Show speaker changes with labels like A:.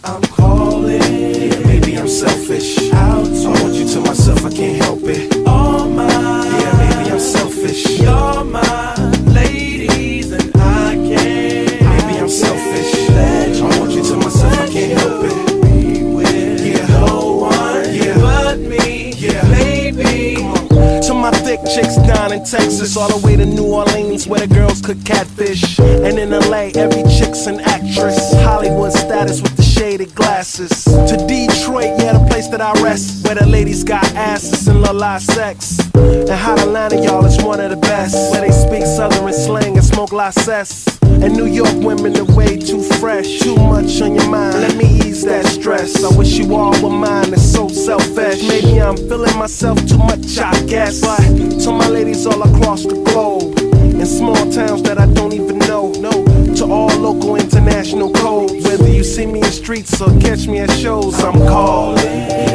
A: I'm calling. Yeah, maybe I'm selfish. Out, I want you to myself, I can't help it. All mine. Yeah, maybe I'm selfish. You're my ladies and I can't. Maybe I'm selfish. I want you to myself, I can't help it. Be with no one, but me. Yeah, baby. To my thick chicks down in Texas, all the way to New Orleans where the girls cook catfish. And in LA, every chick's an actress. Hollywood status with the shaded glasses. To Detroit, yeah, the place that I rest, where the ladies got asses and love live sex. And hot Atlanta, y'all, is one of the best, where they speak southern slang and smoke la cess. And New York women are way too fresh. Too much on your mind, let me ease that stress. I wish you all were mine, it's so selfish. Maybe I'm feeling myself too much, I guess. But to my ladies all across the globe, in small towns that I don't even know, to all local international codes, whether you see me in streets or catch me at shows, I'm calling.